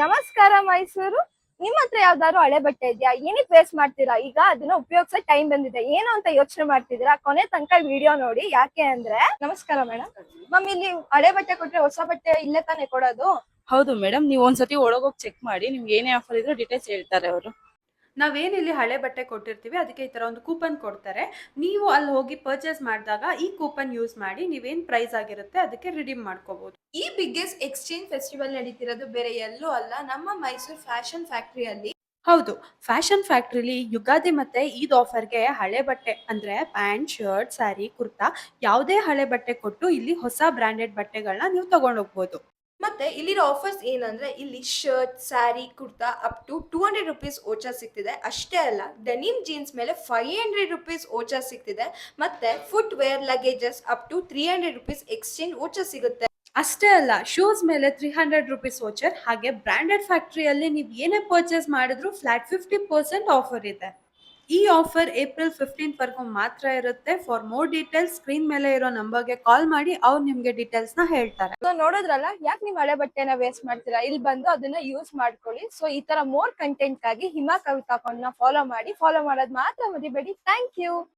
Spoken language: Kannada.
ನಮಸ್ಕಾರ ಮೈಸೂರು. ನಿಮ್ ಹತ್ರ ಯಾವ್ದಾದ್ರು ಹಳೆ ಬಟ್ಟೆ ಇದೆಯಾ? ಏನಕ್ಕೆ ವೇಸ್ಟ್ ಮಾಡ್ತೀರಾ? ಈಗ ಅದನ್ನ ಉಪಯೋಗಿಸೋ ಟೈಮ್ ಬಂದಿದೆ. ಏನು ಅಂತ ಯೋಚನೆ ಮಾಡ್ತಿದ್ದೀರಾ? ಕೊನೆ ತನಕ ವಿಡಿಯೋ ನೋಡಿ. ಯಾಕೆ ಅಂದ್ರೆ ನಮಸ್ಕಾರ ಮೇಡಮ್. ಮ್ಯಾಮ್, ಇಲ್ಲಿ ಹಳೆ ಬಟ್ಟೆ ಕೊಟ್ರೆ ಹೊಸ ಬಟ್ಟೆ ಇಲ್ಲೇ ತಾನೇ ಕೊಡೋದು? ಹೌದು ಮೇಡಮ್, ನೀವು ಒಂದ್ಸತಿ ಒಳಗೋಗಿ ಚೆಕ್ ಮಾಡಿ, ನಿಮ್ಗೆ ಏನೇ ಆಫರ್ ಇದ್ರೂ ಡೀಟೇಲ್ಸ್ ಹೇಳ್ತಾರೆ ಅವರು. ನಾವೇನಿಲ್ಲಿ ಹಳೆ ಬಟ್ಟೆ ಕೊಟ್ಟಿರ್ತೀವಿ ಅದಕ್ಕೆ ಈ ತರ ಒಂದು ಕೂಪನ್ ಕೊಡ್ತಾರೆ. ನೀವು ಅಲ್ಲಿ ಹೋಗಿ ಪರ್ಚೇಸ್ ಮಾಡಿದಾಗ ಈ ಕೂಪನ್ ಯೂಸ್ ಮಾಡಿ ನೀವೇನ್ ಪ್ರೈಸ್ ಆಗಿರುತ್ತೆ ಅದಕ್ಕೆ ರಿಡೀಮ್ ಮಾಡ್ಕೋಬಹುದು. ಈ ಬಿಗ್ಗೆಸ್ಟ್ ಎಕ್ಸ್ಚೇಂಜ್ ಫೆಸ್ಟಿವಲ್ ನಡೀತಿರೋದು ಬೇರೆ ಎಲ್ಲೂ ಅಲ್ಲ, ನಮ್ಮ ಮೈಸೂರು ಫ್ಯಾಷನ್ ಫ್ಯಾಕ್ಟರಿಯಲ್ಲಿ. ಹೌದು, ಫ್ಯಾಷನ್ ಫ್ಯಾಕ್ಟ್ರಿಲಿ ಯುಗಾದಿ ಮತ್ತೆ ಈದ್ ಆಫರ್ಗೆ ಹಳೆ ಬಟ್ಟೆ ಅಂದ್ರೆ ಪ್ಯಾಂಟ್, ಶರ್ಟ್, ಸ್ಯಾರಿ, ಕುರ್ತಾ ಯಾವುದೇ ಹಳೆ ಬಟ್ಟೆ ಕೊಟ್ಟು ಇಲ್ಲಿ ಹೊಸ ಬ್ರಾಂಡೆಡ್ ಬಟ್ಟೆಗಳನ್ನ ನೀವು ತಗೊಂಡೋಗ್ಬೋದು. ಮತ್ತೆ ಇಲ್ಲಿರೋ ಆಫರ್ಸ್ ಏನಂದ್ರೆ ಇಲ್ಲಿ shirt, sari, kurta up to 200 rupees voucher ಸಿಗ್ತಿದೆ. ಅಷ್ಟೇ ಅಲ್ಲ, ಡೆನಿಮ್ ಜೀನ್ಸ್ ಮೇಲೆ 500 ರುಪೀಸ್ ಓಚಾ ಸಿಗ್ತಿದೆ. ಮತ್ತೆ footwear luggages up to 300 rupees exchange voucher ಸಿಗುತ್ತೆ. ಅಷ್ಟೇ ಅಲ್ಲ, ಶೂಸ್ ಮೇಲೆ 300 ರುಪೀಸ್ ವೋಚರ್. ಹಾಗೆ ಬ್ರಾಂಡೆಡ್ ಫ್ಯಾಕ್ಟ್ರಿಯಲ್ಲಿ ನೀವು ಏನೇ ಪರ್ಚೇಸ್ ಮಾಡಿದ್ರು ಫ್ಲಾಟ್ 50% ಆಫರ್ ಇದೆ. ಈ ಆಫರ್ ಏಪ್ರಿಲ್ 15 ವರೆಗೂ ಮಾತ್ರ ಇರುತ್ತೆ. ಫಾರ್ ಮೋರ್ ಡೀಟೇಲ್ಸ್ ಸ್ಕ್ರೀನ್ ಮೇಲೆ ಇರೋ ನಂಬರ್ಗೆ ಕಾಲ್ ಮಾಡಿ, ಅವ್ರು ನಿಮ್ಗೆ ಡೀಟೇಲ್ಸ್ ನ ಹೇಳ್ತಾರೆ. ಸೊ ನೋಡಿದ್ರಲ್ಲ, ಯಾಕೆ ನೀವು ಹಳೆ ಬಟ್ಟೆನ ವೇಸ್ಟ್ ಮಾಡ್ತೀರಾ? ಇಲ್ಲಿ ಬಂದು ಅದನ್ನ ಯೂಸ್ ಮಾಡ್ಕೊಳ್ಳಿ. ಸೊ ಈ ತರ ಮೋರ್ ಕಂಟೆಂಟ್ ಆಗಿ ಹಿಮಾ ಕವಿತಾ ಅಕೌಂಟ್ ನ ಫಾಲೋ ಮಾಡಿ. ಫಾಲೋ ಮಾಡೋದ್ ಮಾತ್ರ ಮರಿಬೇಡಿ. Thank you.